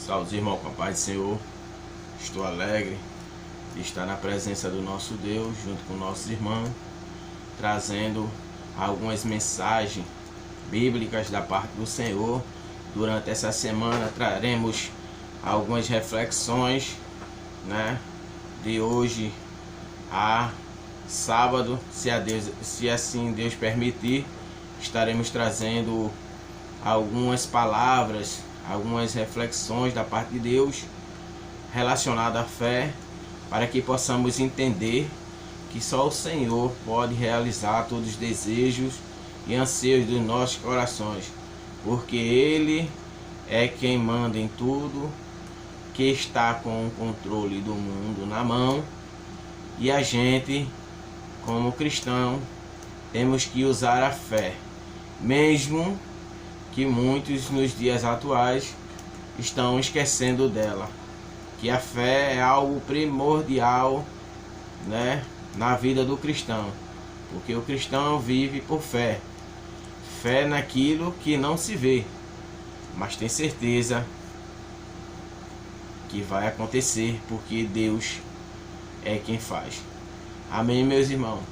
Salve, irmão, com a paz do Senhor. Estou alegre de estar na presença do nosso Deus, junto com nossos irmãos, trazendo algumas mensagens bíblicas da parte do Senhor. Durante essa semana traremos algumas reflexões, de hoje a sábado, se assim Deus permitir, estaremos trazendo algumas palavras, algumas reflexões da parte de Deus relacionadas à fé, para que possamos entender que só o Senhor pode realizar todos os desejos e anseios dos nossos corações, porque Ele é quem manda em tudo, que está com o controle do mundo na mão, e a gente, como cristão, temos que usar a fé, mesmo que muitos nos dias atuais estão esquecendo dela, que a fé é algo primordial, na vida do cristão, porque o cristão vive por fé, fé naquilo que não se vê, mas tem certeza que vai acontecer, porque Deus é quem faz. Amém, meus irmãos?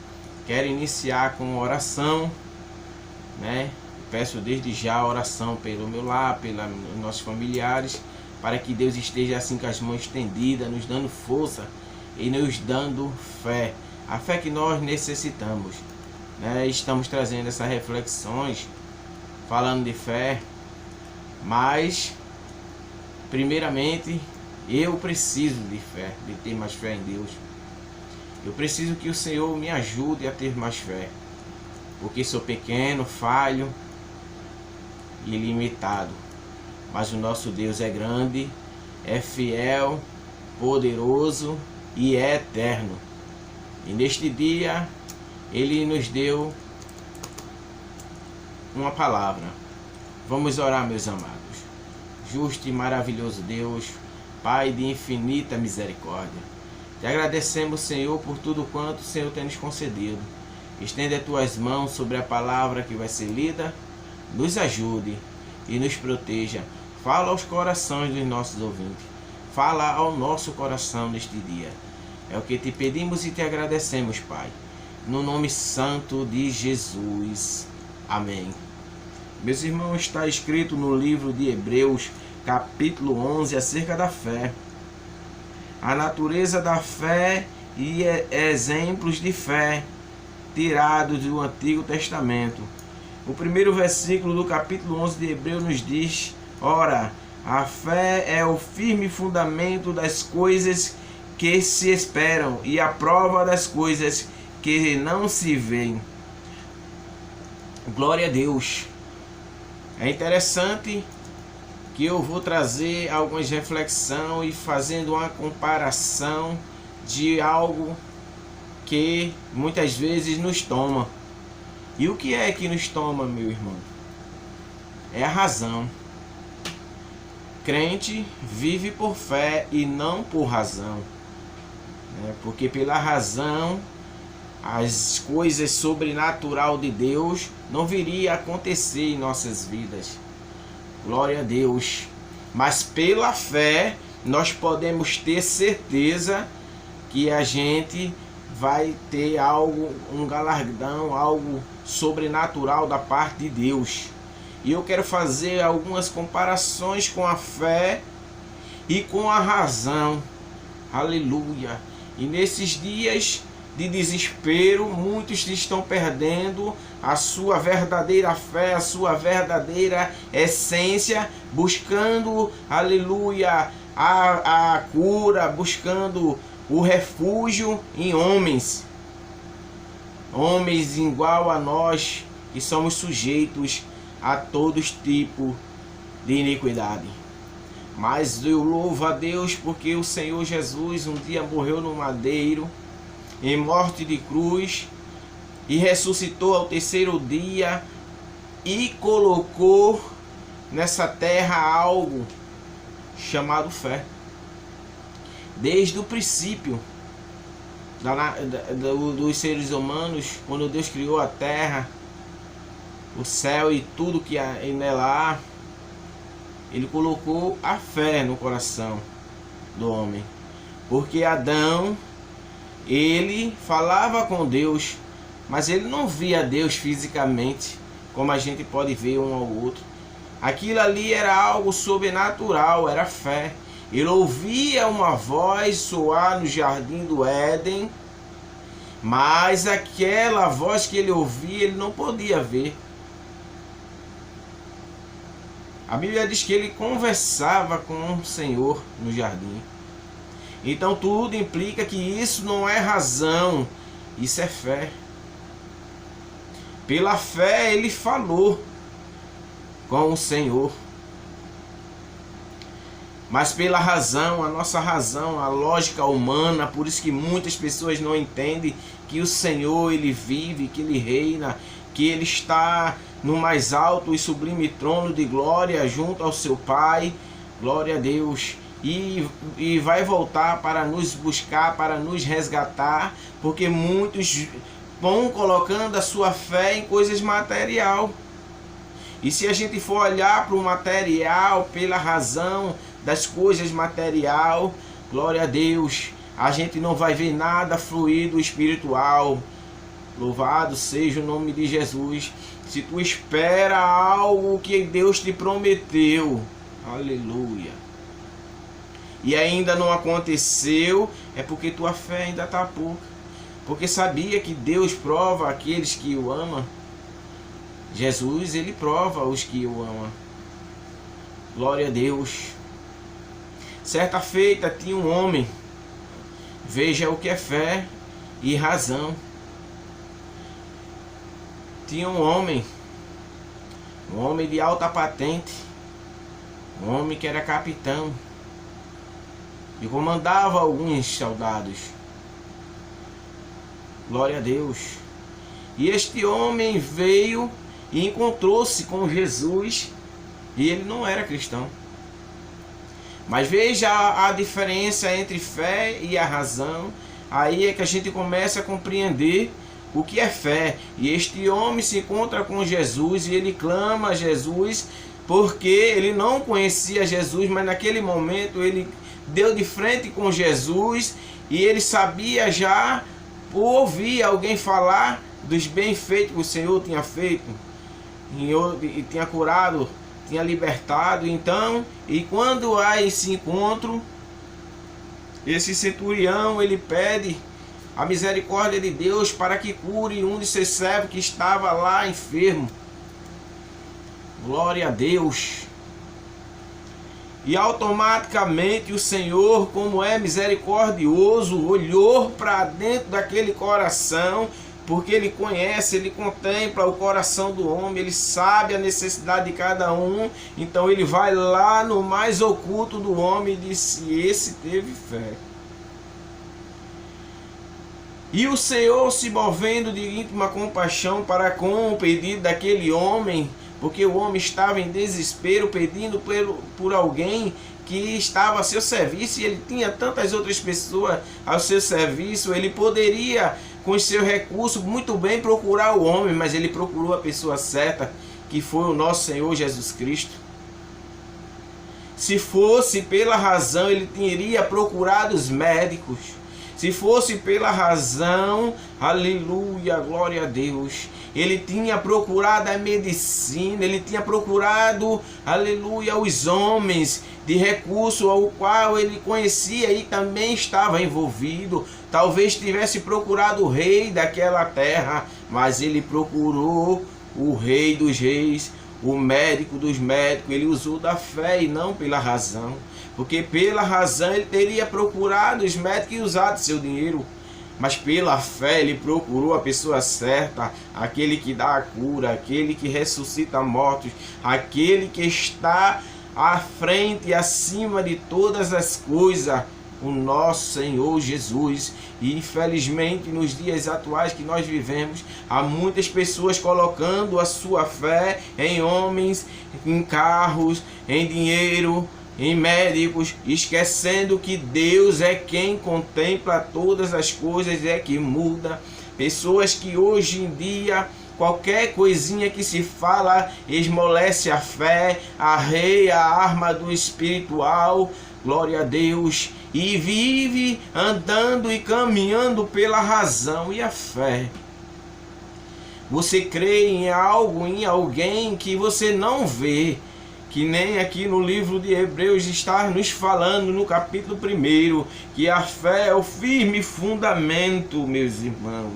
Quero iniciar com uma oração, Peço desde já a oração pelo meu lar, pelos nossos familiares, para que Deus esteja assim com as mãos estendidas, nos dando força e nos dando fé, a fé que nós necessitamos. Estamos trazendo essas reflexões, falando de fé, mas primeiramente eu preciso de fé, de ter mais fé em Deus. Eu preciso que o Senhor me ajude a ter mais fé, porque sou pequeno, falho e limitado, mas o nosso Deus é grande, é fiel, poderoso e é eterno. E neste dia Ele nos deu uma palavra. Vamos orar, meus amados. Justo e maravilhoso Deus, Pai de infinita misericórdia, te agradecemos, Senhor, por tudo quanto o Senhor tem nos concedido. Estende as tuas mãos sobre a palavra que vai ser lida, nos ajude e nos proteja. Fala aos corações dos nossos ouvintes, fala ao nosso coração neste dia. É o que te pedimos e te agradecemos, Pai, no nome santo de Jesus. Amém. Meus irmãos, está escrito no livro de Hebreus, capítulo 11, acerca da fé. A natureza da fé e exemplos de fé tirados do Antigo Testamento. O primeiro versículo do capítulo 11 de Hebreus nos diz: ora, a fé é o firme fundamento das coisas que se esperam e a prova das coisas que não se veem. Glória a Deus. É interessante que eu vou trazer algumas reflexões e fazendo uma comparação de algo que muitas vezes nos toma. E o que é que nos toma, meu irmão? É a razão. Crente vive por fé e não por razão. Porque pela razão as coisas sobrenaturais de Deus não viria a acontecer em nossas vidas. Glória a Deus. Mas pela fé nós podemos ter certeza que a gente vai ter algo, um galardão, algo sobrenatural da parte de Deus. E eu quero fazer algumas comparações com a fé e com a razão. Aleluia. E nesses dias de desespero, muitos estão perdendo a sua verdadeira fé, a sua verdadeira essência, buscando, aleluia, a cura, buscando o refúgio em homens igual a nós, que somos sujeitos a todos tipos de iniquidade. Mas eu louvo a Deus porque o Senhor Jesus um dia morreu no madeiro, em morte de cruz, e ressuscitou ao terceiro dia e colocou nessa terra algo chamado fé. Desde o princípio dos seres humanos, quando Deus criou a terra, o céu e tudo que nela há, Ele colocou a fé no coração do homem. Porque Adão, ele falava com Deus, mas ele não via Deus fisicamente, como a gente pode ver um ao outro. Aquilo ali era algo sobrenatural, era fé. Ele ouvia uma voz soar no jardim do Éden, mas aquela voz que ele ouvia, ele não podia ver. A Bíblia diz que ele conversava com o Senhor no jardim. Então tudo implica que isso não é razão, isso é fé. Pela fé ele falou com o Senhor. Mas pela razão, a nossa razão, a lógica humana, por isso que muitas pessoas não entendem que o Senhor, ele vive, que ele reina, que ele está no mais alto e sublime trono de glória junto ao seu Pai, glória a Deus, e vai voltar para nos buscar, para nos resgatar, porque muitos vão colocando a sua fé em coisas material. E se a gente for olhar para o material, pela razão das coisas material, glória a Deus, a gente não vai ver nada fluido espiritual. Louvado seja o nome de Jesus. Se tu espera algo que Deus te prometeu, aleluia, e ainda não aconteceu, é porque tua fé ainda está pouca. Porque sabia que Deus prova aqueles que o amam. Jesus, ele prova os que o amam. Glória a Deus. Certa feita tinha um homem. Veja o que é fé e razão. Tinha um homem de alta patente, um homem que era capitão e comandava alguns soldados. Glória a Deus. E este homem veio e encontrou-se com Jesus, e ele não era cristão. Mas veja a diferença entre fé e a razão. Aí é que a gente começa a compreender o que é fé. E este homem se encontra com Jesus e ele clama a Jesus, porque ele não conhecia Jesus, mas naquele momento ele deu de frente com Jesus e ele sabia já, por ouvir alguém falar dos bem-feitos que o Senhor tinha feito, e tinha curado, tinha libertado. Então, e quando há esse encontro, esse centurião, ele pede a misericórdia de Deus para que cure um de seus servos que estava lá enfermo. Glória a Deus. E automaticamente o Senhor, como é misericordioso, olhou para dentro daquele coração, porque ele conhece, ele contempla o coração do homem, ele sabe a necessidade de cada um. Então ele vai lá no mais oculto do homem e disse: esse teve fé. E o Senhor, se movendo de íntima compaixão para com o pedido daquele homem, porque o homem estava em desespero, pedindo por alguém que estava a seu serviço, e ele tinha tantas outras pessoas ao seu serviço, ele poderia, com os seus recursos, muito bem procurar o homem, mas ele procurou a pessoa certa, que foi o nosso Senhor Jesus Cristo. Se fosse pela razão, ele teria procurado os médicos. Se fosse pela razão, aleluia, glória a Deus, ele tinha procurado a medicina, ele tinha procurado, aleluia, os homens de recurso ao qual ele conhecia e também estava envolvido. Talvez tivesse procurado o rei daquela terra, mas ele procurou o rei dos reis, o médico dos médicos. Ele usou da fé e não pela razão. Porque pela razão ele teria procurado os médicos e usado seu dinheiro. Mas pela fé ele procurou a pessoa certa, aquele que dá a cura, aquele que ressuscita mortos, aquele que está à frente e acima de todas as coisas, o nosso Senhor Jesus. E infelizmente nos dias atuais que nós vivemos, há muitas pessoas colocando a sua fé em homens, em carros, em dinheiro, em médicos, esquecendo que Deus é quem contempla todas as coisas, é que muda. Pessoas que hoje em dia qualquer coisinha que se fala esmolece a fé, arreia a arma do espiritual, glória a Deus, e vive andando e caminhando pela razão e a fé. Você crê em algo, em alguém que você não vê, que nem aqui no livro de Hebreus está nos falando no capítulo 1, que a fé é o firme fundamento, meus irmãos,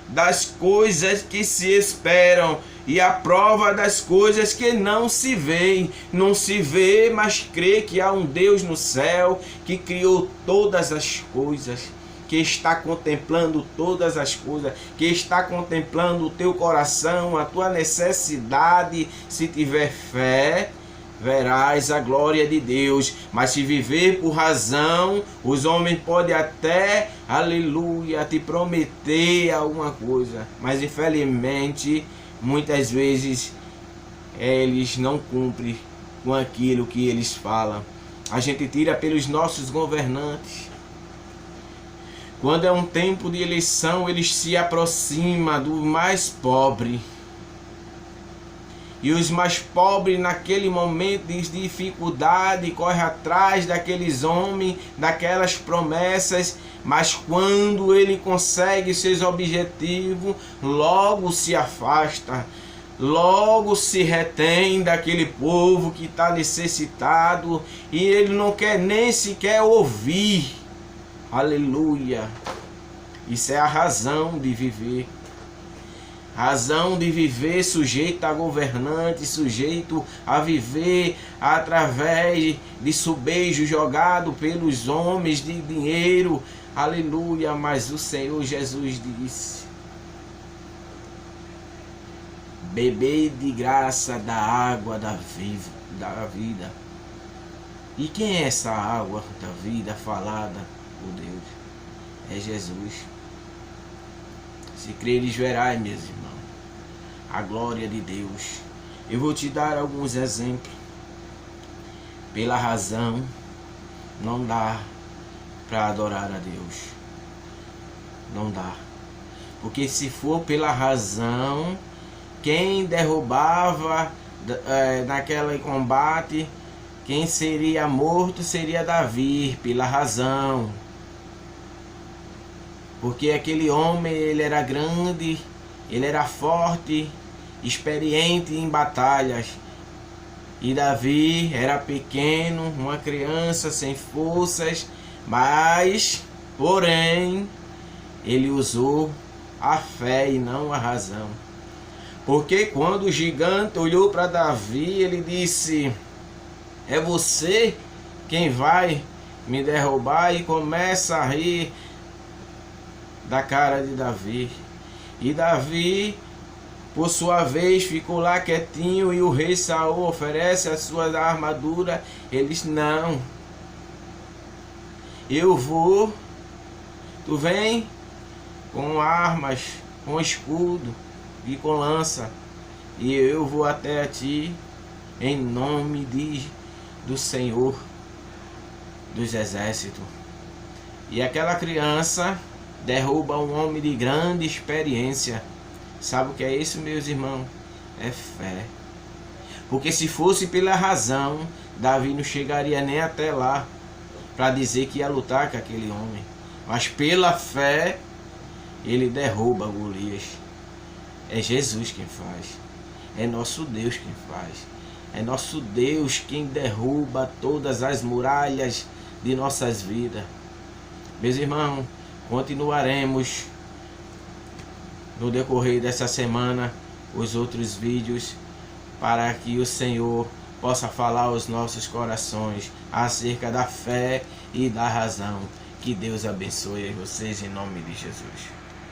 das coisas que se esperam e a prova das coisas que não se veem. Não se vê, mas crê que há um Deus no céu que criou todas as coisas, que está contemplando todas as coisas, que está contemplando o teu coração, a tua necessidade. Se tiver fé, verás a glória de Deus. Mas se viver por razão, os homens podem até, aleluia, te prometer alguma coisa, mas infelizmente muitas vezes eles não cumprem com aquilo que eles falam. A gente tira pelos nossos governantes. Quando é um tempo de eleição, eles se aproximam do mais pobre. E os mais pobres, naquele momento de dificuldade, correm atrás daqueles homens, daquelas promessas. Mas quando ele consegue seus objetivos, logo se afasta. Logo se retém daquele povo que está necessitado. E ele não quer nem sequer ouvir. Aleluia. Isso é a razão de viver. Razão de viver sujeito a governante, sujeito a viver através de subejo jogado pelos homens de dinheiro. Aleluia. Mas o Senhor Jesus disse: bebei de graça da água da vida. E quem é essa água da vida falada por Deus? É Jesus. Se creres, verás, meus irmãos, a glória de Deus. Eu vou te dar alguns exemplos. Pela razão, não dá para adorar a Deus. Não dá. Porque se for pela razão, quem derrubava naquele combate, quem seria morto seria Davi, pela razão. Porque aquele homem, ele era grande, ele era forte, experiente em batalhas. E Davi era pequeno, uma criança sem forças, mas, porém, ele usou a fé e não a razão. Porque quando o gigante olhou para Davi, ele disse: é você quem vai me derrubar? E começa a rir da cara de Davi. E Davi, por sua vez, ficou lá quietinho. E o rei Saul oferece a sua armadura. Ele diz: não, eu vou, tu vem com armas, com escudo e com lança, e eu vou até a ti em nome do Senhor dos exércitos. E aquela criança derruba um homem de grande experiência. Sabe o que é isso, meus irmãos? É fé. Porque se fosse pela razão, Davi não chegaria nem até lá para dizer que ia lutar com aquele homem. Mas pela fé, ele derruba Golias. É Jesus quem faz. É nosso Deus quem faz. É nosso Deus quem derruba todas as muralhas de nossas vidas. Meus irmãos, continuaremos no decorrer dessa semana os outros vídeos, para que o Senhor possa falar aos nossos corações acerca da fé e da razão. Que Deus abençoe vocês em nome de Jesus.